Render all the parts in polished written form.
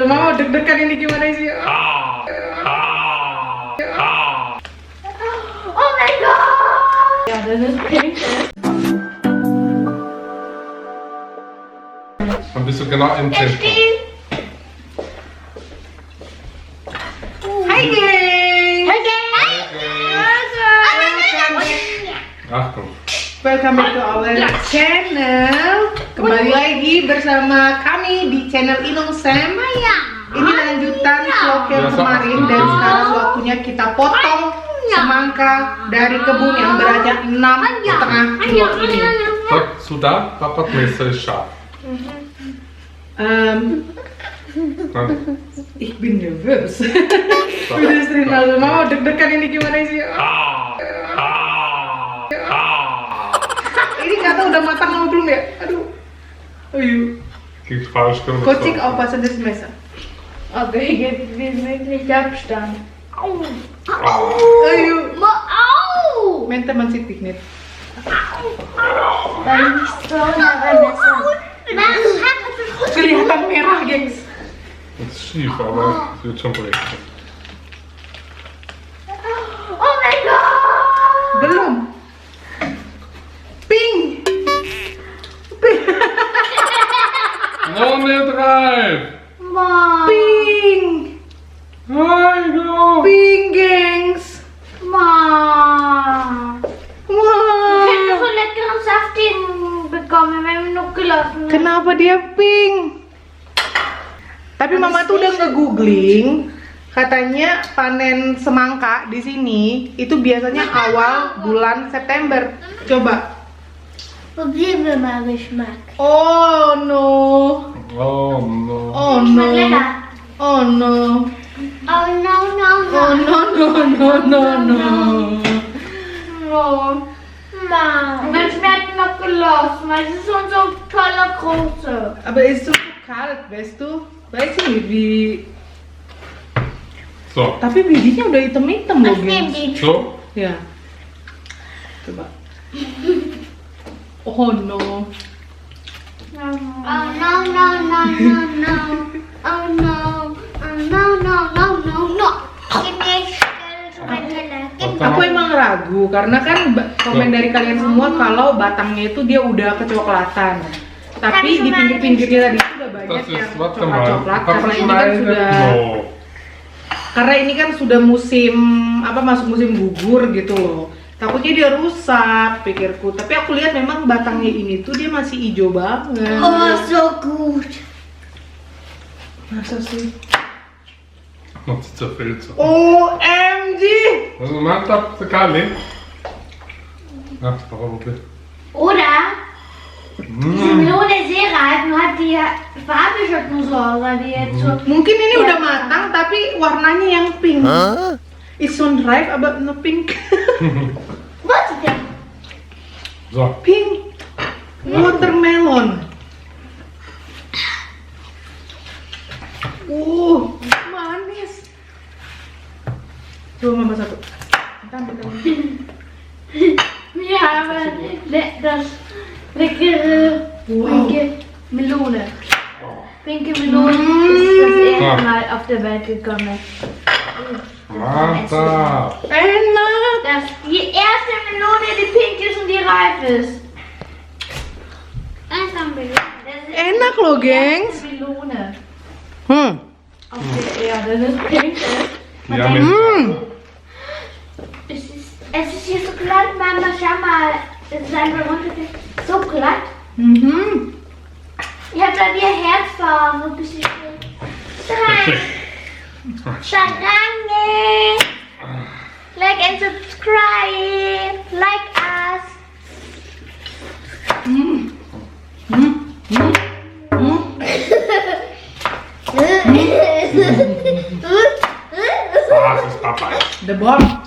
Mama deg-degan ini gimana sih? Oh my god! Ja, das ist pink. Dann bist du genau im Tempo. Hai geng! Achtung. Welcome back to our channel. Kembali lagi bersama kami di channel Inung Sam. Ini lanjutan vlog yang kemarin dan sekarang waktunya kita potong semangka dari kebun yang beratnya 6,5 kilo ini. Sudah, Papa Messer ist scharf. Ich bin nervös. Udah sering lalu mau deg-degan ini gimana sih? Ini kata udah matang apa belum ya? Aduh. Ayo. Geht falsch gemacht. Kocik aufpassen das Messer. Okay, jetzt nicht Abstand. Ayo. Au! Main teman si Piknik. Weil nicht so nah Messer. Kelihatan merah, gengs. Das ist schief, aber es wird schon brechen. Oh my god! Belum. Pink. Pink. Noch nicht reif! Mann! Pink. Nein, no! Pink, gengs. Mann! Wow. Ich hätte so leckeren Saft bekommen, wenn wir noch gelassen hätten. Kenapa dia pink? Tapi mama tuh udah nge-googling, katanya panen semangka di sini itu biasanya awal bulan September. Coba. Probieren wir mal Geschmack. Oh no. Oh no. Oh no. Lecker. Oh no. Oh no, no, no. Oh no no no no no. Oh, Mann. Das schmeckt noch gelassen, weil es ist schon so tolle große. Aber es ist so kalt, weißt du? Weiß ich nicht wie. So, Tapi bijinya udah hitam-hitam loh, Ich nehme gengs. die. so. Ya. Coba. Oh no. Oh no, no, no, no, no. Oh no. Oh no, no, no, no, no. Gib mir mein Teller. Gib mir. Aku emang ragu karena kan komen dari kalian semua kalau batangnya itu dia udah kecoklatan. Tapi di pinggir-pinggirnya tadi itu udah banyak Das yang ist, warte mal. coklat-coklat Papa karena ini kan schneidet. sudah No. karena ini kan sudah musim masuk musim gugur gitu loh. Takutnya dia rusak pikirku. Tapi aku lihat memang batangnya ini tuh dia masih hijau banget. Oh, so gut. Masa sih? Noch zu zerfällt so. OMG! Also mantap sekali. Ach, warum bitte? Oder? Die Melone ist sehr reif, nur hat die Farbe schon nur so, weil die jetzt so. Mungkin ini udah matang tapi warnanya yang pink. It's on ripe aber no pink. Was ist denn? So, Pink watermelon. Manis. Coba mama satu. Wir haben das leckere pinke Melone. Pinke Melone ist das erste Mal auf der Welt gekommen. mantap. Enak. Das ist die erste Melone, die pink ist und die reif ist. Das ist Enak loh, die gengs. erste Melone Hmm. auf der Erde. Das ist pink. Ja, mit Es ist hier so glatt, Mama, schau mal. Es ist einfach runtergefallen. So glatt. Mhm. Ich habe da wie ein Herzform. Ein bisschen Danke. Like and subscribe. Like us. Das ist Papa. The bomb.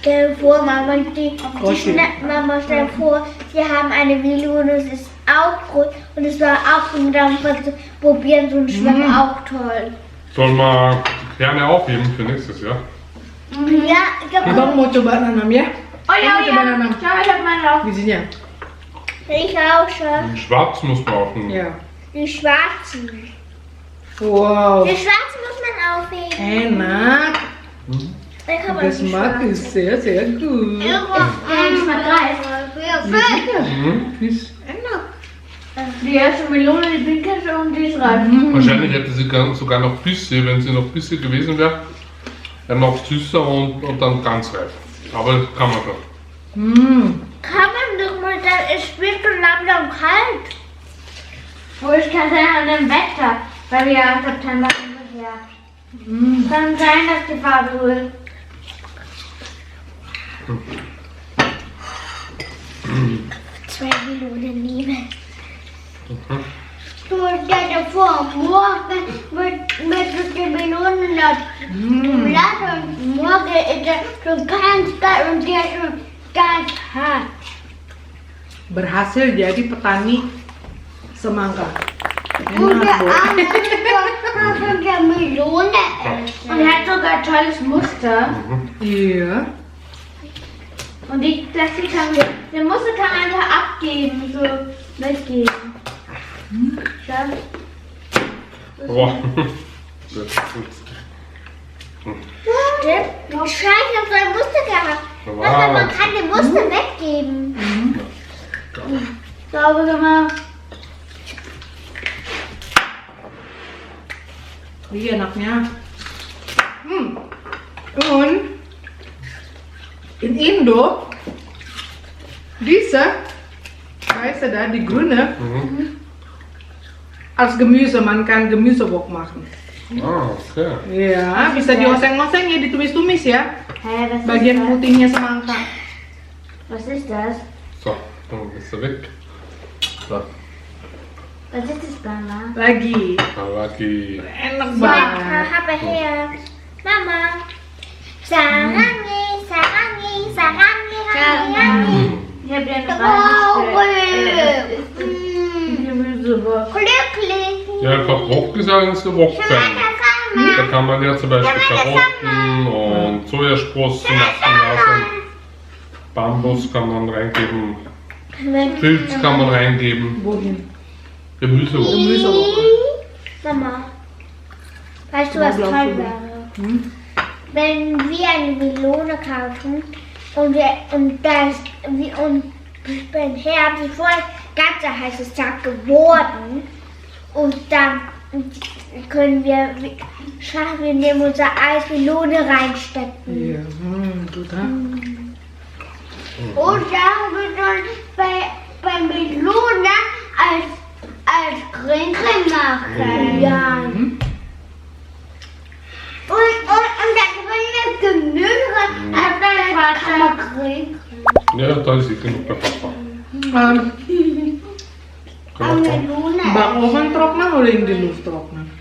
Stell dir vor, Mama, Okay. Mama, stell dir vor, wir haben eine Melone, es ist auch groß und es war auch zum zu probieren, so ein Schwamm auch toll. Sollen wir die Kerne aufheben für nächstes Jahr? Ja, ich glaube. Abang mau coba nanam ya? Oh ja, Kamu coba ja. nanam Schau, ich habe meine auch. bijinya. Ich auch schon. Den schwarz muss man aufnehmen. Ja. Die schwarzen. Wow. Die schwarzen muss man aufheben. Enak. Dann kann man Das die mag ich sehr, sehr gut. Ist enak. Die erste Melone, die pinkeste und die ist reif. Wahrscheinlich hätte sie sogar noch Büsse, wenn sie noch Büsse gewesen wäre. Noch süßer und dann ganz reif. Aber das kann man schon. Kann man doch mal, dann ist wird so langsam kalt. Wo ich kann sein an dem Wetter, weil wir ja im September ungefähr. Kann sein, dass die Farbe holt. Zwei Melonen nehmen. Du deine vor morgen mit den Melonen lassen und morgen ist er schon ganz kalt und der schon ganz hart. Berhasil jadi petani semangka. Und der Enak, Boy. andere von der Melone essen. Und er hat sogar ein tolles Muster. Iya. Und das hier kann wir, den Muster kann man einfach abgeben, so mitgeben. Schau. Boah. Das ist gut. Stimmt. Scheiße, ich hab so ein Muster gehabt. Aber man kann den Muster weggeben. Sauber gemacht. Iya enaknya. Und in Indo diese, weißt du da, die grüne, als Gemüse, man kann Gemüsewok machen. Ah, okay. Iya, bisa dioseng-oseng ya, ditumis-tumis ya. Hä, was Bagian ist das? putihnya semangka. Was ist das? So, dann ist er weg. So, Was ist das, Mama? Lagi. Lucky. Enak Ich banget. habe her. Mama. Sarangi, sarangi, sarangi, sarangi. Ich habe dir eine Gemüsewurst. Glücklich. Ja, einfach Wok ist eigentlich so Wok-Fan. Da kann man ja zum Beispiel Karotten und Sojasprossen lassen. Bambus kann man reingeben. Pilz kann man reingeben. Wohin? Gemüsewok. Gemüsewok. Mama, weißt du, was Was glaubst toll du wäre? Hm? Wenn wir eine Melone kaufen und beim Herbst ist vorher ganz ein heißes Tag geworden und dann schaffen wir neben unser Eis Melone reinstecken. Iya, gut, ha? Oder wir sollen bei Melone als Grincke machen. Ja. Und dann können wir Gemüse rein. Grincke. Ja, da ist sicher noch bei Papa. Kann man von. Melone. Backoven trocknen oder in die Luft trocknen?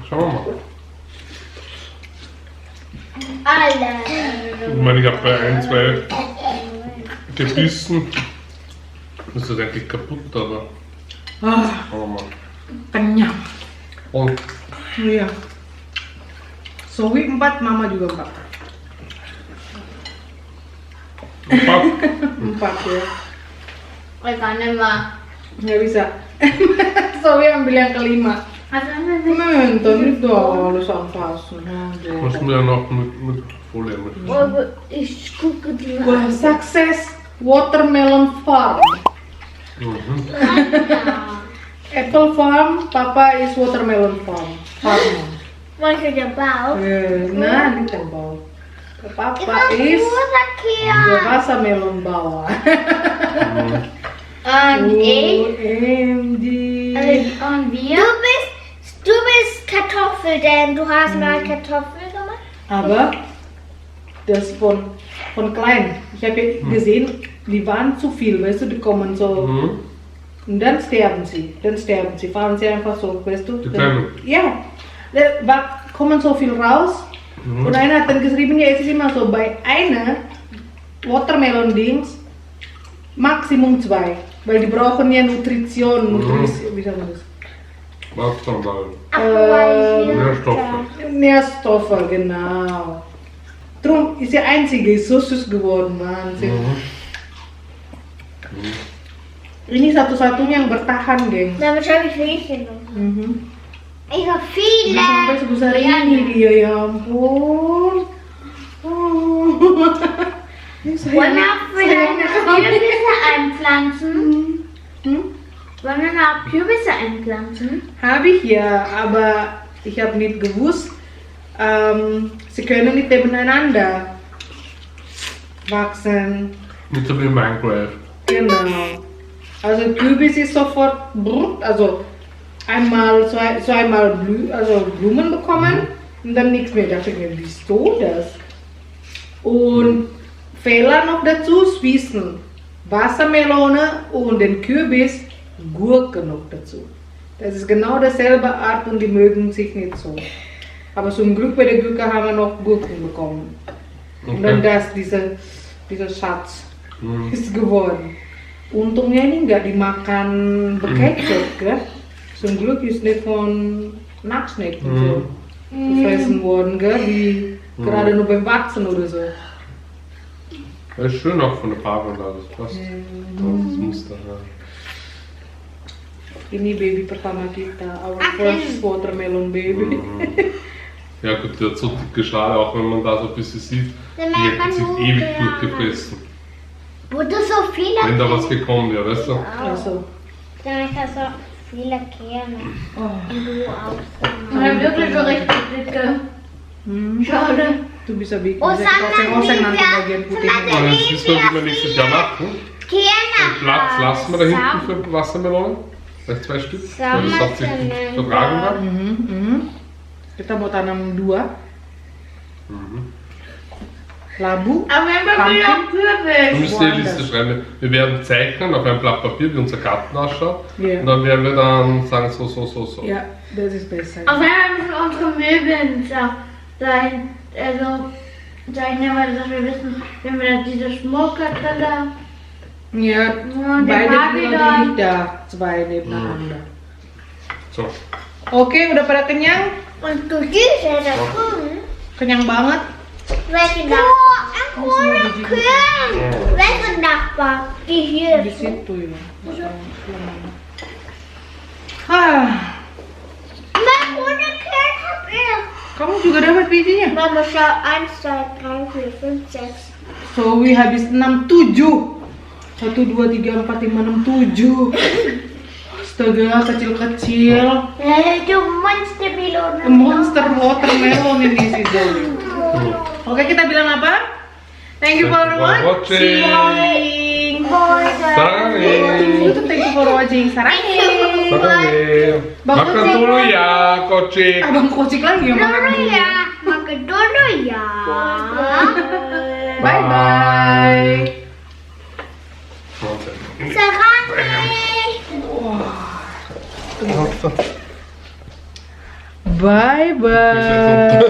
Schauen wir mal. Alle. Ich meine, ich habe bei 1, 2 gebissen. Das ist eigentlich kaputt, aber Ah, schauen wir mal. kenyang. Und Iya. Zoe 4, Mama juga 4. Papa, 4 ya. Ich kann nicht mehr. Nggak bisa. Zoe ambil yang kelima. Also, Menton itu alles anfassen. muss mir ja noch mit Folie mit. aber ich gucke die Wah, sukses watermelon farm. Apple farm, Papa is watermelon farm. Farmer. Wollte der Bauch? Nah, di tempel. Papa Ich is habe watermelon bawah. Und ich? OMG. Und wir? Du bist Kartoffel, denn du hast mal Kartoffel gemacht. Aber das von klein. Ich habe ja gesehen, die waren zu viel, weißt du, die kommen so. Und dann sterben sie. Fahren sie einfach so, weißt du. Die Kleinen? Ja. Da kommen so viel raus. Und einer hat dann geschrieben, ja, es ist immer so, bei einer Watermelon-Dings Maximum 2. Weil die brauchen ja Nutrition, wie sagt man das? Was dann da? Nährstoffe. Nährstoffe, genau. Drum ist der einzige, ist so süß geworden, Wahnsinn. Ini satu-satunya yang bertahan, geng. Damit habe ich welche noch. Ich habe viele. Sampai sebesar ini dia, ya ampun. Wollen wir vielleicht noch Kürbisse einpflanzen? Wollen wir noch Kürbisse einpflanzen? Habe ich ja, aber ich habe nicht gewusst, sie können nicht nebeneinander wachsen. Nicht so wie in Minecraft. Genau. Also Kürbis ist sofort also einmal zweimal Blumen bekommen und dann nichts mehr. Da dachte ich mir, wieso das? Und Fehler noch dazu, Zwiebeln, Wassermelone und den Kürbis, Gurke noch dazu. Das ist genau dasselbe Art und die mögen sich nicht so. Aber zum Glück bei der Gurke haben wir noch Gurken bekommen. Und dann dieser Schatz ist geworden. Untungnya ini nggak dimakan bekecot, kan? Zum Glück ist nicht von Nachtsnack so gefressen worden, gell? Wie gerade nur beim Wachsen oder so. Das ist schön auch von der Farbe und alles. Passt. Das Muster, ja. Ini baby pertama kita, our first watermelon baby. Ja gut, der hat so dicke Schale, auch wenn man da so ein bisschen sieht, die hätten sich ewig durchgefressen. Wurde so viele. Wenn da was gekommen wäre, weißt du? Also, Damit hast du viele Kerne. Und du auch. Ich habe wirklich so richtig dicke. Schade. du bisa bikin Oh, bisa sama oseng-oseng nanti juga. bagian putihnya. Und jetzt wissen wir, wie wir nächstes Jahr machen. Kerne. Den Platz lassen wir da hinten für Wassermelonen. Vielleicht 2 Stück. Weil das hat sich gut vertragen hat. Kita mau tanam 2 labu. Aber wir haben wirklich auch Du Kürbis. musst die Liste schreiben. Wir werden zeichnen auf ein Blatt Papier, wie unser Garten ausschaut. Ja. Und dann werden wir dann sagen, so. Ja, das ist besser. Auf einmal müssen unsere Möbeln sein. Also, zeichnen wir, dass wir wissen, wenn wir diese Schmuckkartelle. Ja, den beide Pavillon. liegt da, 2 nebeneinander. So. Oke, udah pada kenyang? Und du siehst ja das Grün. Kenyang banget. Welche Nachbar? Oh, ein grüner Kern. Welche Nachbar? Die hier. Di situ ya. Hah, Mein grüner Kern hab ich. kamu juga dapat bijinya? Mama, schau. 1, 2, 3, 4, 5, 6. Zoe habis 6, 7. 1, 2, 3, 4, 5, 6, 7. Astaga, kecil-kecil. Du Monstermelone. Monster watermelon ini sih Zoe. Oke, kita bilang apa? Thank you for watching. Sarangin. Thank you for watching. Sarangin. Sarangin. Makan dulu ya, Kocik. Abang Kocik lagi yang makan dulu. Ya, makan dulu ya. Bye bye. Sarangin. Bye bye.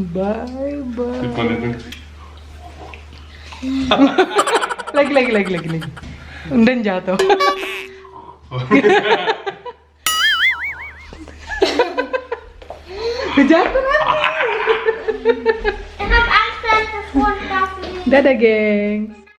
Bye bye. Sieht man nicht. Lagi. Und dann jatuh. Jatuh lagi. Ich hab Angst, dass das runterfliegt. Dadah, gengs.